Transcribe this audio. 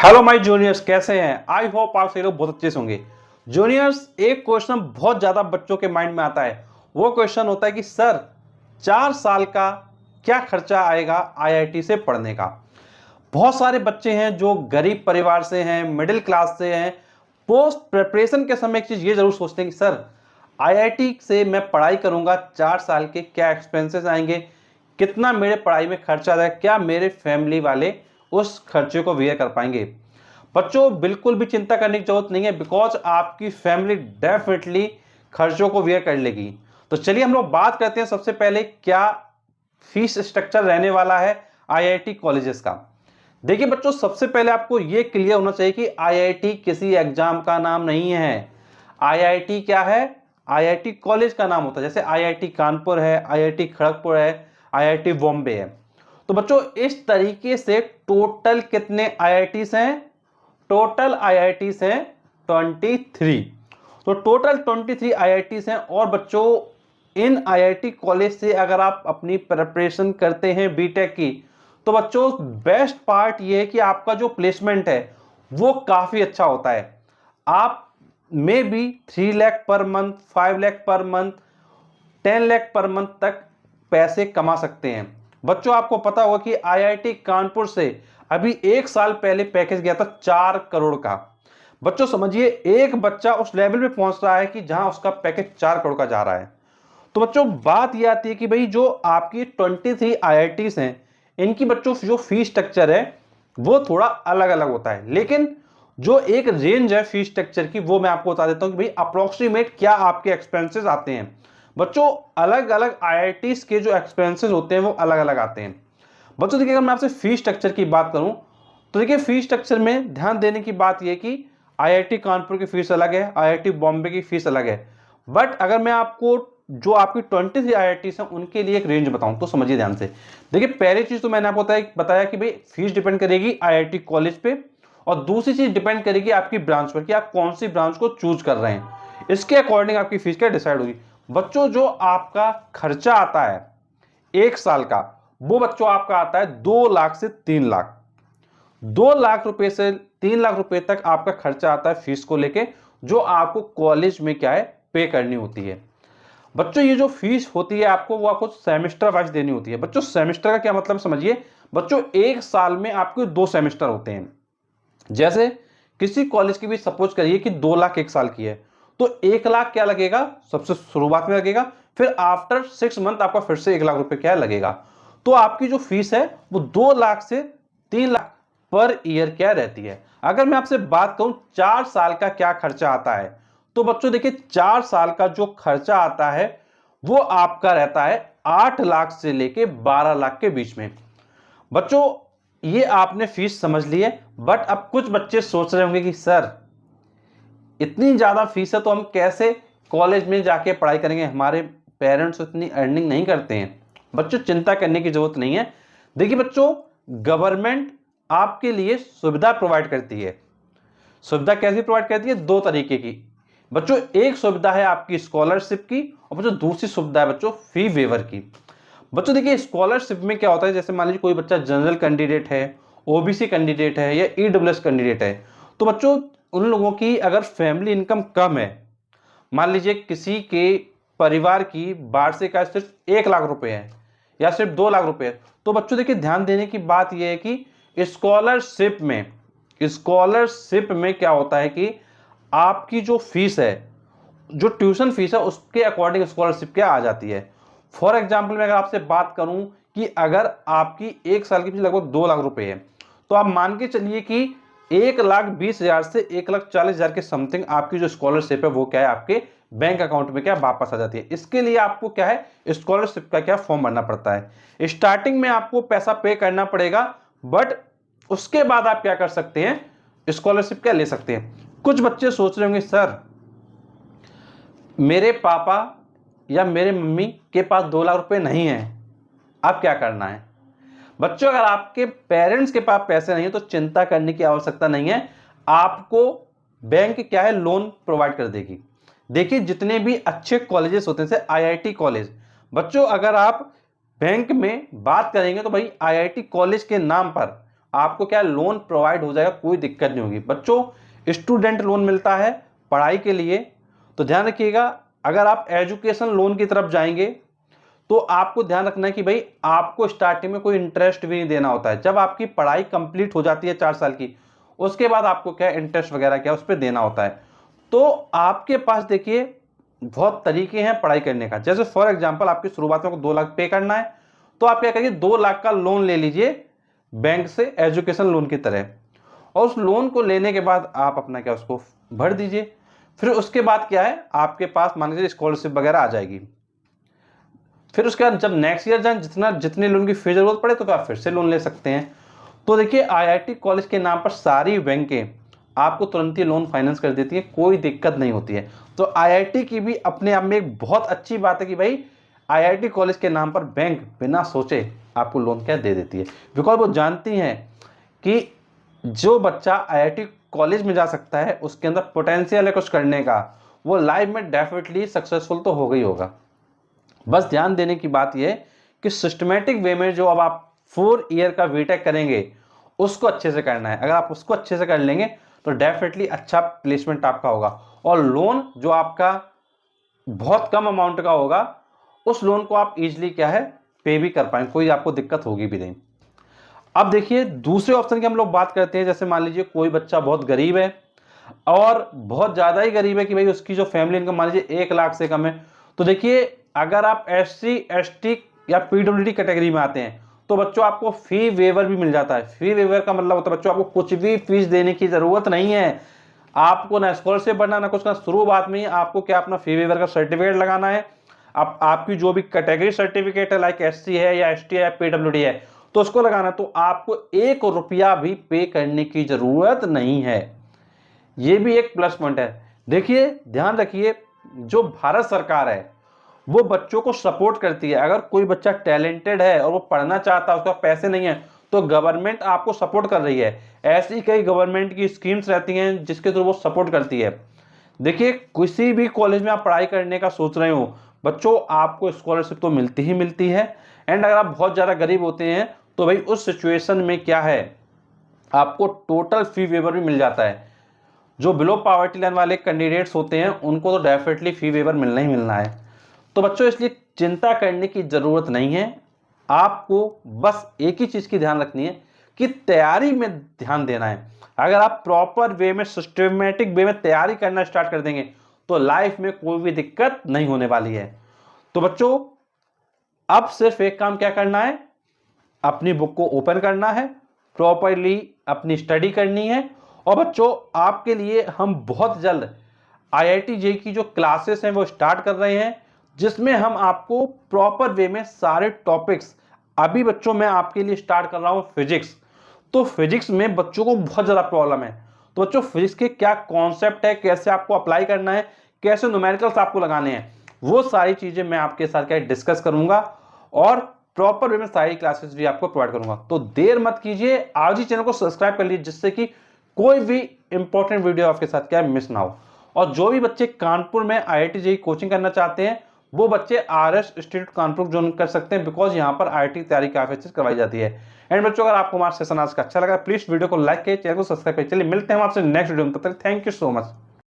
Hello my juniors, कैसे हैं? I hope आप सभी लोग बहुत अच्छे से होंगे। जूनियर्स, एक क्वेश्चन बहुत ज्यादा बच्चों के माइंड में आता है। वो क्वेश्चन होता है कि सर 4 साल का क्या खर्चा आएगा आईआईटी से पढ़ने का। बहुत सारे बच्चे हैं जो गरीब परिवार से हैं, मिडिल क्लास से हैं। पोस्ट प्रिपरेशन के समय एक चीज ये जरूर सोचते हैं कि सर आईआईटी से मैं पढ़ाई करूंगा, 4 साल के क्या एक्सपेंसेस आएंगे, कितना मेरे पढ़ाई में खर्चा आएगा, क्या मेरे फैमिली वाले उस खर्चे को वेयर कर पाएंगे। बच्चों, बिल्कुल भी चिंता करने की जरूरत नहीं है, बिकॉज आपकी फैमिली डेफिनेटली खर्चों को वेयर कर लेगी। तो चलिए हम लोग बात करते हैं सबसे पहले क्या फीस स्ट्रक्चर रहने वाला है आईआईटी कॉलेजेस का। देखिए बच्चों, सबसे पहले आपको यह क्लियर होना चाहिए कि आईआईटी किसी एग्जाम का नाम नहीं है। आईआईटी क्या है? आईआईटी कॉलेज का नाम होता है। जैसे आईआईटी कानपुर है, आईआईटी खड़गपुर है, आईआईटी बॉम्बे है। तो बच्चों, इस तरीके से टोटल कितने आईआईटीज हैं? टोटल आईआईटीज हैं 23। तो टोटल 23 आईआईटीज हैं। और बच्चों, इन आईआईटी कॉलेज से अगर आप अपनी प्रिपरेशन करते हैं बीटेक की, तो बच्चों बेस्ट पार्ट ये है कि आपका जो प्लेसमेंट है वो काफी अच्छा होता है। आप may be 3 lakh per month, 5 lakh per month, 10 lakh per month तक पैसे कमा सकते हैं। बच्चों, आपको पता होगा कि आईआईटी कानपुर से अभी 1 साल पहले पैकेज गया था 4 करोड़ का। बच्चों समझिए, एक बच्चा उस लेवल पे पहुंच रहा है कि जहां उसका पैकेज 4 करोड़ का जा रहा है। तो बच्चों बात यह आती है कि भाई जो आपकी 23 आईआईटीज हैं, इनकी बच्चों जो फीस स्ट्रक्चर है वो थोड़ा अलग अलग होता है। लेकिन जो एक रेंज है फीस स्ट्रक्चर की, वो मैं आपको बता देता हूं कि भाई अप्रोक्सीमेट क्या आपके एक्सपेंसेस आते हैं। बच्चों, अलग अलग आईआईटीज के जो एक्सपेंसेस होते हैं वो अलग अलग आते हैं। बच्चों देखिए, अगर मैं आपसे फीस स्ट्रक्चर की बात करूं तो देखिए फीस स्ट्रक्चर में ध्यान देने की बात यह कि आईआईटी कानपुर की फीस अलग है, आईआईटी बॉम्बे की फीस अलग है। बट अगर मैं आपको जो आपकी 23 आईआईटीज हैं उनके लिए एक रेंज बताऊं तो समझिए ध्यान से। देखिए, पहली चीज तो मैंने आपको बताया कि भाई फीस डिपेंड करेगी आईआईटी कॉलेज पे, और दूसरी चीज डिपेंड करेगी आपकी ब्रांच पर कि आप कौन सी ब्रांच को चूज कर रहे हैं। इसके अकॉर्डिंग आपकी फीस क्या डिसाइड होगी। बच्चों, जो आपका खर्चा आता है 1 साल का, वो बच्चों आपका आता है 2 लाख से 3 लाख। 2 लाख रुपए से 3 लाख रुपए तक आपका खर्चा आता है फीस को लेके, जो आपको कॉलेज में क्या है पे करनी होती है। बच्चों, ये जो फीस होती है आपको, वो आपको सेमेस्टर वाइज देनी होती है। बच्चों, सेमेस्टर का क्या मतलब समझिए। बच्चों, 1 साल में आपके 2 सेमेस्टर होते हैं। जैसे किसी कॉलेज की भी सपोज करिए कि 2 लाख 1 साल की है, तो 1 लाख क्या लगेगा सबसे शुरुआत में लगेगा, फिर आफ्टर 6 मंथ आपका फिर से 1 लाख रुपए क्या लगेगा। तो आपकी जो फीस है वो 2 लाख से 3 लाख पर ईयर क्या रहती है। अगर मैं आपसे बात करूं 4 साल का क्या खर्चा आता है, तो बच्चों देखिए 4 साल का जो खर्चा आता है वो आपका रहता है 8 लाख से लेके 12 लाख के बीच में। बच्चों, ये आपने फीस समझ ली है। बट अब कुछ बच्चे सोच रहे होंगे कि सर इतनी ज्यादा फीस है तो हम कैसे कॉलेज में जाके पढ़ाई करेंगे, हमारे पेरेंट्स इतनी अर्निंग नहीं करते हैं। बच्चों, चिंता करने की जरूरत नहीं है। देखिए बच्चों, गवर्नमेंट आपके लिए सुविधा प्रोवाइड करती है। सुविधा कैसी प्रोवाइड करती है? 2 तरीके की। बच्चों, एक सुविधा है आपकी स्कॉलरशिप की, और बच्चों दूसरी सुविधा है बच्चों फी वेवर की। बच्चों देखिए, स्कॉलरशिप में क्या होता है, जैसे मान लीजिए कोई बच्चा जनरल कैंडिडेट है, ओबीसी कैंडिडेट है या ईडब्ल्यूएस कैंडिडेट है, तो बच्चों उन लोगों की अगर फैमिली इनकम कम है, मान लीजिए किसी के परिवार की वार्षिक आय सिर्फ 1 लाख रुपए है या सिर्फ 2 लाख रुपए है, तो बच्चों देखिए ध्यान देने की बात यह है कि स्कॉलरशिप में क्या होता है कि आपकी जो फीस है, जो ट्यूशन फीस है, उसके अकॉर्डिंग स्कॉलरशिप क्या आ जाती है। फॉर एग्जाम्पल मैं अगर आपसे बात करूं कि अगर आपकी 1 साल की फीस लगभग 2 लाख रुपए है, तो आप मान के चलिए कि 1,20,000 से 1,40,000 के समथिंग आपकी जो स्कॉलरशिप है वो क्या है आपके बैंक अकाउंट में क्या वापस आ जाती है। इसके लिए आपको क्या है स्कॉलरशिप का क्या फॉर्म भरना पड़ता है। स्टार्टिंग में आपको पैसा पे करना पड़ेगा, बट उसके बाद आप क्या कर सकते हैं, स्कॉलरशिप क्या ले सकते हैं। कुछ बच्चे सोच रहे होंगे सर मेरे पापा या मेरे मम्मी के पास 2 लाख रुपए नहीं है, अब क्या करना है। बच्चों, अगर आपके पेरेंट्स के पास पैसे नहीं है तो चिंता करने की आवश्यकता नहीं है। आपको बैंक क्या है लोन प्रोवाइड कर देगी। देखिए, जितने भी अच्छे कॉलेजेस होते हैं जैसे आईआईटी कॉलेज, बच्चों अगर आप बैंक में बात करेंगे तो भाई आईआईटी कॉलेज के नाम पर आपको क्या लोन प्रोवाइड हो जाएगा, कोई दिक्कत नहीं होगी। बच्चों स्टूडेंट लोन मिलता है पढ़ाई के लिए, तो ध्यान रखिएगा। अगर आप एजुकेशन लोन की तरफ जाएंगे तो आपको ध्यान रखना है कि भाई आपको स्टार्टिंग में कोई इंटरेस्ट भी नहीं देना होता है। जब आपकी पढ़ाई कंप्लीट हो जाती है 4 साल की, उसके बाद आपको क्या इंटरेस्ट वगैरह क्या उस पर देना होता है। तो आपके पास देखिए बहुत तरीके हैं पढ़ाई करने का। जैसे फॉर एग्जांपल आपकी शुरुआत में 2 लाख पे करना है, तो आप क्या करिए 2 लाख का लोन ले लीजिए बैंक से एजुकेशन लोन की तरह, और उस लोन को लेने के बाद आप अपना क्या उसको भर दीजिए। फिर उसके बाद क्या है आपके पास मान लीजिए स्कॉलरशिप वगैरह आ जाएगी। फिर उसके बाद जब नेक्स्ट ईयर जाए जितने लोन की फीस जरूरत पड़े तो आप फिर से लोन ले सकते हैं। तो देखिए आईआईटी कॉलेज के नाम पर सारी बैंकें आपको तुरंत ही लोन फाइनेंस कर देती है, कोई दिक्कत नहीं होती है। तो आईआईटी की भी अपने आप में एक बहुत अच्छी बात है कि भाई आईआईटी कॉलेज के नाम पर बैंक बिना सोचे आपको लोन क्या दे देती है, बिकॉज वो जानती हैं कि जो बच्चा आईआईटी कॉलेज में जा सकता है उसके अंदर पोटेंशियल है कुछ करने का, वो लाइफ में डेफिनेटली सक्सेसफुल तो होगा ही होगा। बस ध्यान देने की बात यह कि सिस्टमेटिक वे में जो अब आप 4 ईयर का बीटेक करेंगे उसको अच्छे से करना है। अगर आप उसको अच्छे से कर लेंगे तो डेफिनेटली अच्छा प्लेसमेंट आपका होगा, और लोन जो आपका बहुत कम अमाउंट का होगा उस लोन को आप इजीली क्या है पे भी कर पाएंगे, कोई आपको दिक्कत होगी भी नहीं। अब देखिए दूसरे ऑप्शन की हम लोग बात करते हैं। जैसे मान लीजिए कोई बच्चा बहुत गरीब है और बहुत ज़्यादा ही गरीब है कि भाई उसकी जो फैमिली इनकम मान लीजिए 1 लाख से कम है, तो देखिए अगर आप SC ST या PWD कैटेगरी में आते हैं तो बच्चों आपको फी वेवर भी मिल जाता है। फी वेवर का मतलब होता है बच्चों आपको कुछ भी फीस देने की जरूरत नहीं है, आपको ना स्कॉलरशिप भरना ना कुछ, ना शुरुआत में ही आपको क्या अपना फी वेवर का सर्टिफिकेट लगाना है। आप आपकी जो भी कैटेगरी सर्टिफिकेट है लाइक SC है या ST है या PWD है तो उसको लगाना, तो आपको 1 रुपया भी पे करने की जरूरत नहीं है। ये भी एक प्लस पॉइंट है। देखिए ध्यान रखिए जो भारत सरकार है वो बच्चों को सपोर्ट करती है। अगर कोई बच्चा टैलेंटेड है और वो पढ़ना चाहता है, उसका पैसे नहीं है, तो गवर्नमेंट आपको सपोर्ट कर रही है। ऐसी कई गवर्नमेंट की स्कीम्स रहती हैं जिसके थ्रू वो सपोर्ट करती है। देखिए किसी भी कॉलेज में आप पढ़ाई करने का सोच रहे हो बच्चों, आपको स्कॉलरशिप तो मिलती ही मिलती है। एंड अगर आप बहुत ज़्यादा गरीब होते हैं तो भाई उस सिचुएशन में क्या है आपको टोटल फी वेवर भी मिल जाता है। जो बिलो पॉवर्टी लाइन वाले कैंडिडेट्स होते हैं उनको तो डेफिनेटली फी वेवर मिलना ही मिलना है। तो बच्चों इसलिए चिंता करने की जरूरत नहीं है, आपको बस एक ही चीज की ध्यान रखनी है कि तैयारी में ध्यान देना है। अगर आप प्रॉपर वे में सिस्टमेटिक वे में तैयारी करना स्टार्ट कर देंगे तो लाइफ में कोई भी दिक्कत नहीं होने वाली है। तो बच्चों अब सिर्फ एक काम क्या करना है, अपनी बुक को ओपन करना है, प्रॉपरली अपनी स्टडी करनी है। और बच्चों आपके लिए हम बहुत जल्द IIT JEE की जो क्लासेस हैं वो स्टार्ट कर रहे हैं, जिसमें हम आपको प्रॉपर वे में सारे टॉपिक्स, अभी बच्चों मैं आपके लिए स्टार्ट कर रहा हूं फिजिक्स। तो फिजिक्स में बच्चों को बहुत ज़्यादा प्रॉब्लम है, तो बच्चों फिजिक्स के क्या कॉन्सेप्ट है, कैसे आपको अप्लाई करना है, कैसे न्यूमेरिकल्स आपको लगाने हैं, वो सारी चीज़ें मैं आपके साथ क्या डिस्कस करूंगा और प्रॉपर वे में सारी क्लासेस भी आपको प्रोवाइड करूंगा। तो देर मत कीजिए, आज ही चैनल को सब्सक्राइब कर लीजिए जिससे कि कोई भी इंपॉर्टेंट वीडियो आपके साथ क्या मिस ना हो। और जो भी बच्चे कानपुर में IIT JEE कोचिंग करना चाहते हैं वो बच्चे RS इंस्टीट्यूट कानपुर ज्वाइन कर सकते हैं, बिकॉज यहाँ पर IIT तैयारी काफी अच्छी करवाई जाती है। एंड बच्चों अगर आपको हमारा सेशन आज का अच्छा लगा प्लीज वीडियो को लाइक करिए, चैनल को सब्सक्राइब करिए। चलिए मिलते हैं हम आपसे नेक्स्ट वीडियो में, तब तक थैंक यू सो मच।